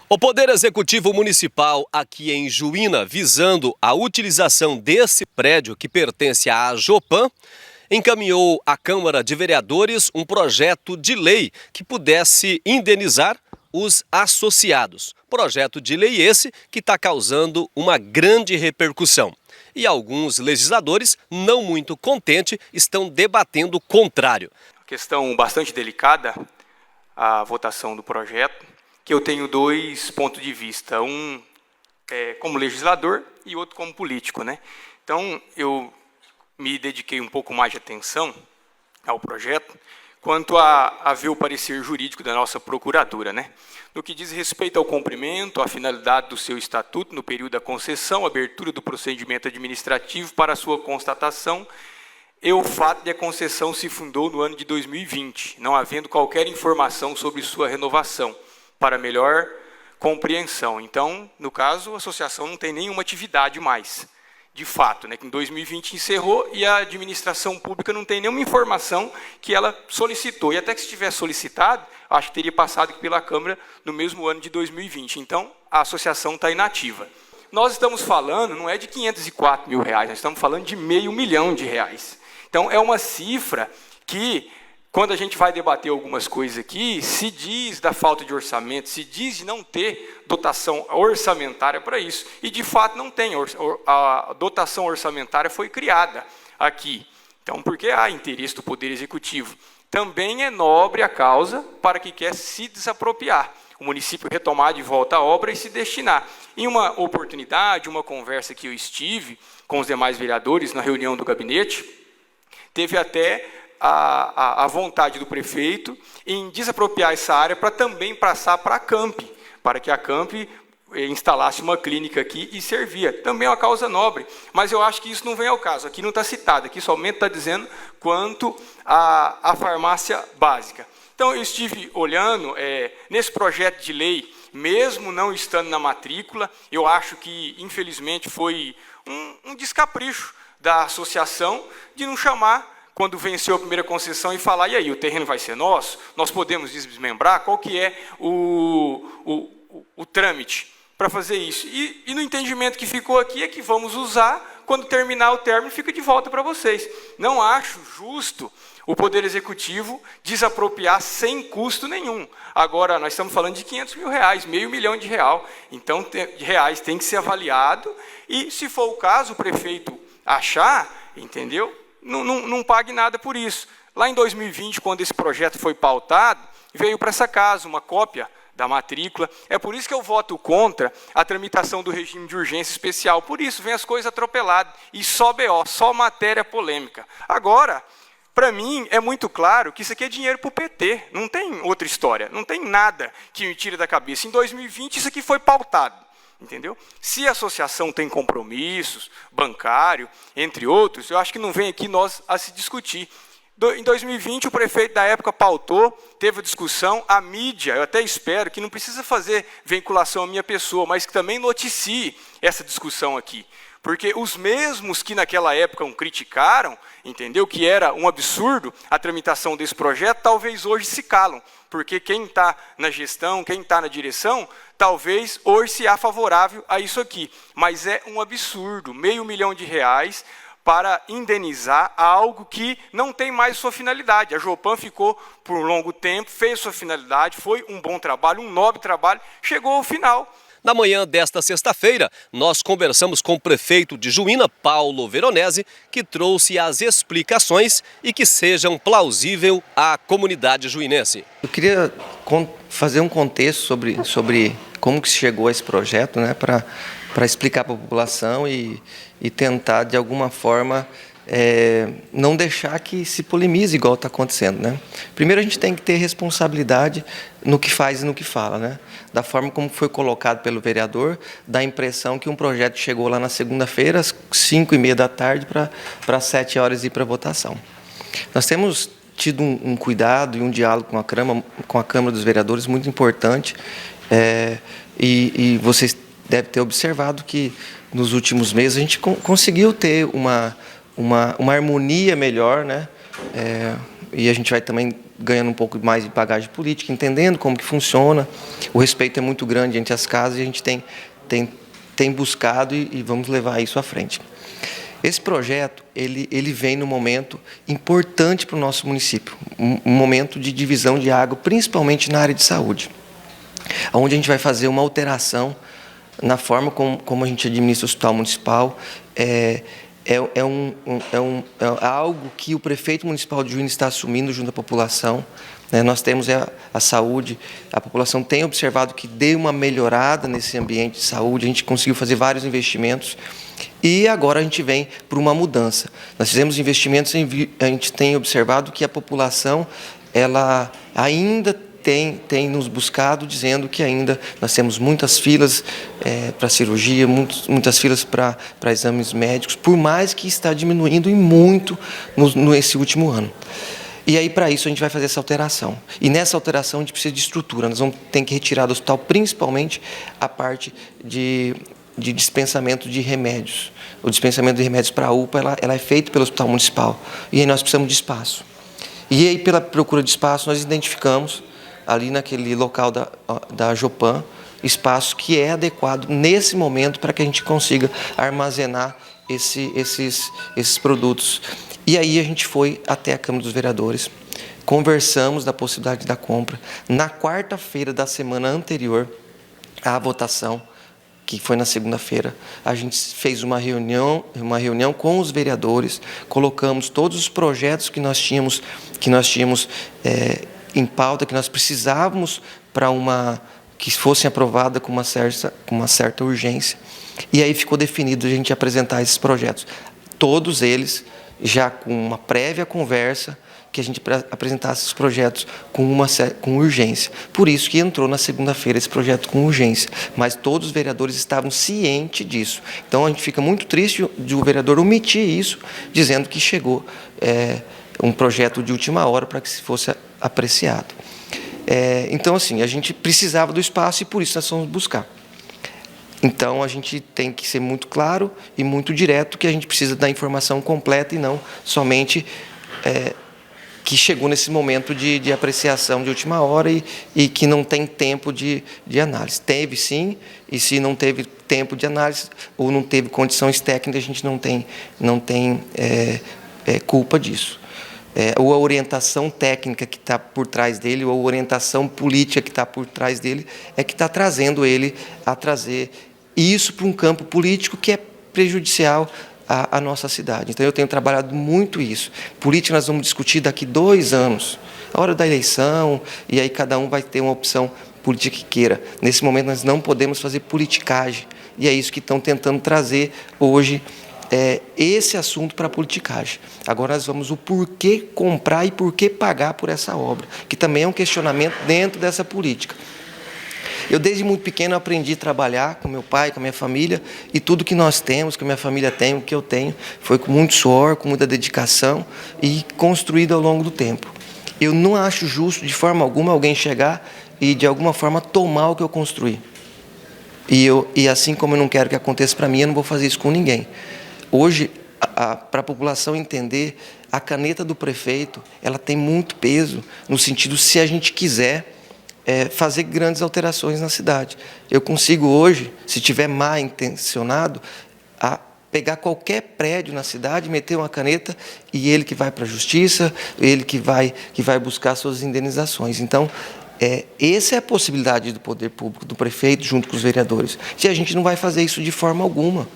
O Poder Executivo Municipal aqui em Juína, visando a utilização desse prédio que pertence à Ajopan, encaminhou à Câmara de Vereadores um projeto de lei que pudesse indenizar os associados. Projeto de lei esse que está causando uma grande repercussão. E alguns legisladores, não muito contentes, estão debatendo o contrário. Questão bastante delicada, a votação do projeto, que eu tenho dois pontos de vista, um como legislador e outro como político, né? Então, eu me dediquei um pouco mais de atenção ao projeto, quanto a ver o parecer jurídico da nossa procuradora, né? No que diz respeito ao cumprimento, à finalidade do seu estatuto no período da concessão, abertura do procedimento administrativo para a sua constatação, e o fato de a concessão se fundou no ano de 2020, não havendo qualquer informação sobre sua renovação, para melhor compreensão. Então, no caso, a associação não tem nenhuma atividade mais, de fato, né, que em 2020 encerrou e a administração pública não tem nenhuma informação que ela solicitou. E até que se tivesse solicitado, acho que teria passado aqui pela Câmara no mesmo ano de 2020. Então, a associação está inativa. Nós estamos falando, não é de R$504 mil, nós estamos falando de R$500 mil. Então, é uma cifra que, quando a gente vai debater algumas coisas aqui, se diz da falta de orçamento, se diz de não ter dotação orçamentária para isso. E, de fato, não tem. A dotação orçamentária foi criada aqui. Então, porque há interesse do Poder Executivo. Também é nobre a causa para que quer se desapropriar. O município retomar de volta a obra e se destinar. Em uma oportunidade, uma conversa que eu estive com os demais vereadores na reunião do gabinete, teve até a vontade do prefeito em desapropriar essa área para também passar para a Camp, para que a Camp instalasse uma clínica aqui e servia. Também é uma causa nobre, mas eu acho que isso não vem ao caso. Aqui não está citado, aqui somente está dizendo quanto à farmácia básica. Então, eu estive olhando nesse projeto de lei, mesmo não estando na matrícula, eu acho que, infelizmente, foi um descapricho da associação de não chamar, quando venceu a primeira concessão, e falar, e aí, o terreno vai ser nosso? Nós podemos desmembrar? Qual que é o trâmite para fazer isso? E no entendimento que ficou aqui é que vamos usar, quando terminar o término, fica de volta para vocês. Não acho justo o Poder Executivo desapropriar sem custo nenhum. Agora, nós estamos falando de R$500 mil, R$500 mil. Então, reais tem que ser avaliado, e, se for o caso, o prefeito achar, entendeu? Não pague nada por isso. Lá em 2020, quando esse projeto foi pautado, veio para essa casa uma cópia da matrícula. É por isso que eu voto contra a tramitação do regime de urgência especial. Por isso, vem as coisas atropeladas. E só BO, só matéria polêmica. Agora, para mim, é muito claro que isso aqui é dinheiro para o PT. Não tem outra história. Não tem nada que me tire da cabeça. Em 2020, isso aqui foi pautado. Entendeu? Se a associação tem compromissos, bancário, entre outros, eu acho que não vem aqui nós a se discutir. Em 2020, o prefeito da época pautou, teve a discussão, a mídia, eu até espero que não precisa fazer vinculação à minha pessoa, mas que também noticie essa discussão aqui. Porque os mesmos que naquela época criticaram, entendeu, que era um absurdo a tramitação desse projeto, talvez hoje se calam. Porque quem está na gestão, quem está na direção, talvez hoje se há favorável a isso aqui. Mas é um absurdo, R$500 mil para indenizar algo que não tem mais sua finalidade. A Ajopan ficou por um longo tempo, fez sua finalidade, foi um bom trabalho, um nobre trabalho, chegou ao final. Na manhã desta sexta-feira, nós conversamos com o prefeito de Juína, Paulo Veronese, que trouxe as explicações e que sejam plausíveis à comunidade juinense. Eu queria fazer um contexto sobre como que se chegou a esse projeto, né, para explicar para a população e tentar, de alguma forma, não deixar que se polemize igual está acontecendo, né? Primeiro, a gente tem que ter responsabilidade no que faz e no que fala, né? Da forma como foi colocado pelo vereador, dá a impressão que um projeto chegou lá na segunda-feira, às 5h30 da tarde, para 7 horas ir para a votação. Nós temos tido um cuidado e um diálogo com a Câmara dos Vereadores muito importante, e vocês devem ter observado que, nos últimos meses, a gente conseguiu ter uma harmonia melhor, né? e a gente vai também ganhando um pouco mais de bagagem política, entendendo como que funciona. O respeito é muito grande entre as casas e a gente tem buscado e vamos levar isso à frente. Esse projeto, ele vem num momento importante para o nosso município, um momento de divisão de água, principalmente na área de saúde, onde a gente vai fazer uma alteração na forma como a gente administra o hospital municipal. É algo que o prefeito municipal de Juína está assumindo junto à população. Nós temos a saúde, a população tem observado que deu uma melhorada nesse ambiente de saúde, a gente conseguiu fazer vários investimentos e agora a gente vem para uma mudança. Nós fizemos investimentos, a gente tem observado que a população ela ainda tem nos buscado, dizendo que ainda nós temos muitas filas para cirurgia, muitas filas para exames médicos, por mais que está diminuindo e muito nesse último ano. E aí, para isso, a gente vai fazer essa alteração. E nessa alteração, a gente precisa de estrutura. Nós vamos ter que retirar do hospital, principalmente, a parte de dispensamento de remédios. O dispensamento de remédios para a UPA, ela é feito pelo hospital municipal. E aí nós precisamos de espaço. E aí, pela procura de espaço, nós identificamos, ali naquele local da Jopan, espaço que é adequado, nesse momento, para que a gente consiga armazenar esses produtos. E aí a gente foi até a Câmara dos Vereadores, conversamos da possibilidade da compra. Na quarta-feira da semana anterior à votação, que foi na segunda-feira, a gente fez uma reunião com os vereadores, colocamos todos os projetos que nós tínhamos em pauta, que nós precisávamos para que fossem aprovadas com uma certa urgência. E aí ficou definido a gente apresentar esses projetos. Todos eles já com uma prévia conversa, que a gente apresentasse esses projetos com urgência. Por isso que entrou na segunda-feira esse projeto com urgência. Mas todos os vereadores estavam cientes disso. Então a gente fica muito triste de o vereador omitir isso, dizendo que chegou um projeto de última hora para que se fosse apreciado. Então, assim, a gente precisava do espaço e por isso nós fomos buscar. Então, a gente tem que ser muito claro e muito direto que a gente precisa da informação completa e não somente que chegou nesse momento de apreciação de última hora e que não tem tempo de análise. Teve sim, e se não teve tempo de análise ou não teve condições técnicas, a gente não tem culpa disso. Ou a orientação técnica que está por trás dele, ou a orientação política que está por trás dele, é que está trazendo ele a trazer isso para um campo político que é prejudicial à nossa cidade. Então, eu tenho trabalhado muito isso. Política nós vamos discutir daqui 2 anos, a hora da eleição, e aí cada um vai ter uma opção política que queira. Nesse momento, nós não podemos fazer politicagem, e é isso que estão tentando trazer hoje, esse assunto para a politicagem. Agora nós vamos o porquê comprar e porquê pagar por essa obra, que também é um questionamento dentro dessa política. Eu, desde muito pequeno, aprendi a trabalhar com meu pai, com a minha família, e tudo que nós temos, que a minha família tem, o que eu tenho, foi com muito suor, com muita dedicação e construído ao longo do tempo. Eu não acho justo, de forma alguma, alguém chegar e, de alguma forma, tomar o que eu construí. E assim como eu não quero que aconteça para mim, eu não vou fazer isso com ninguém. Hoje, para a população entender, a caneta do prefeito, ela tem muito peso, no sentido, se a gente quiser fazer grandes alterações na cidade. Eu consigo hoje, se tiver mal intencionado, pegar qualquer prédio na cidade, meter uma caneta e ele que vai para a justiça, ele que vai buscar suas indenizações. Então, essa é a possibilidade do poder público, do prefeito, junto com os vereadores. Se a gente não vai fazer isso de forma alguma.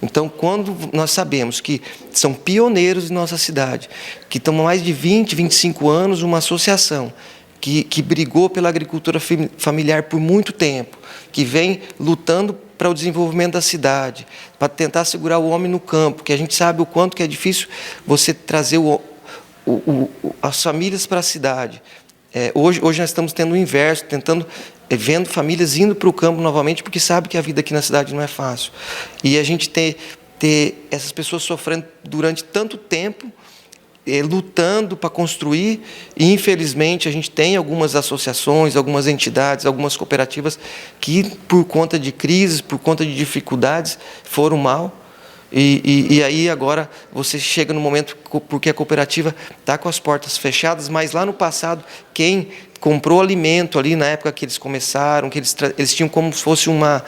Então, quando nós sabemos que são pioneiros em nossa cidade, que estão há mais de 20, 25 anos, uma associação que brigou pela agricultura familiar por muito tempo, que vem lutando para o desenvolvimento da cidade, para tentar segurar o homem no campo, que a gente sabe o quanto que é difícil você trazer as famílias para a cidade. Hoje nós estamos tendo o inverso, vendo famílias indo para o campo novamente, porque sabe que a vida aqui na cidade não é fácil. E a gente ter essas pessoas sofrendo durante tanto tempo, lutando para construir, e infelizmente a gente tem algumas associações, algumas entidades, algumas cooperativas que, por conta de crises, por conta de dificuldades, foram mal. E aí agora você chega no momento, porque a cooperativa está com as portas fechadas, mas lá no passado, quem comprou alimento ali na época que eles começaram, que eles tinham como se fosse uma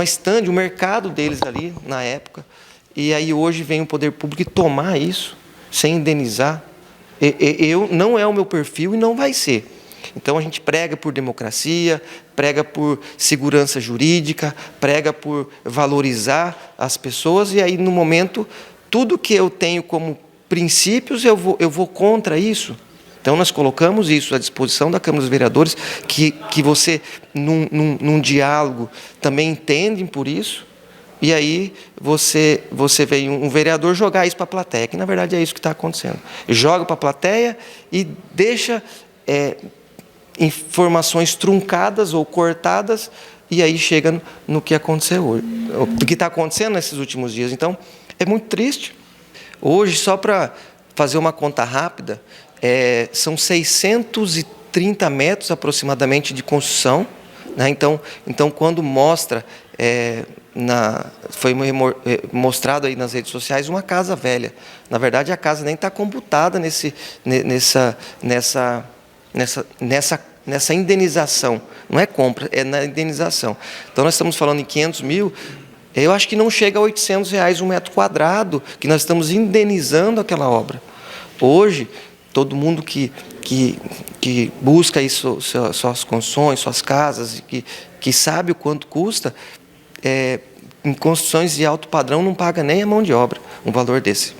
estande, um mercado deles ali na época, e aí hoje vem o poder público e tomar isso, sem indenizar. Não é o meu perfil e não vai ser. Então a gente prega por democracia, prega por segurança jurídica, prega por valorizar as pessoas, e aí no momento, tudo que eu tenho como princípios, eu vou contra isso. Então nós colocamos isso à disposição da Câmara dos Vereadores, que você, num diálogo, também entendem por isso, e aí você vê um vereador jogar isso para a plateia, que na verdade é isso que está acontecendo. Joga para a plateia e deixa informações truncadas ou cortadas, e aí chega no que aconteceu hoje, o que está acontecendo nesses últimos dias. Então, é muito triste. Hoje, só para fazer uma conta rápida, são 630 metros aproximadamente de construção, né? Então, quando mostra, foi mostrado aí nas redes sociais uma casa velha. Na verdade, a casa nem está computada nessa indenização. Não é compra, é na indenização. Então, nós estamos falando em 500 mil, eu acho que não chega a R$800 um metro quadrado, que nós estamos indenizando aquela obra. Hoje, todo mundo que busca aí suas construções, suas casas, que sabe o quanto custa, em construções de alto padrão não paga nem a mão de obra um valor desse.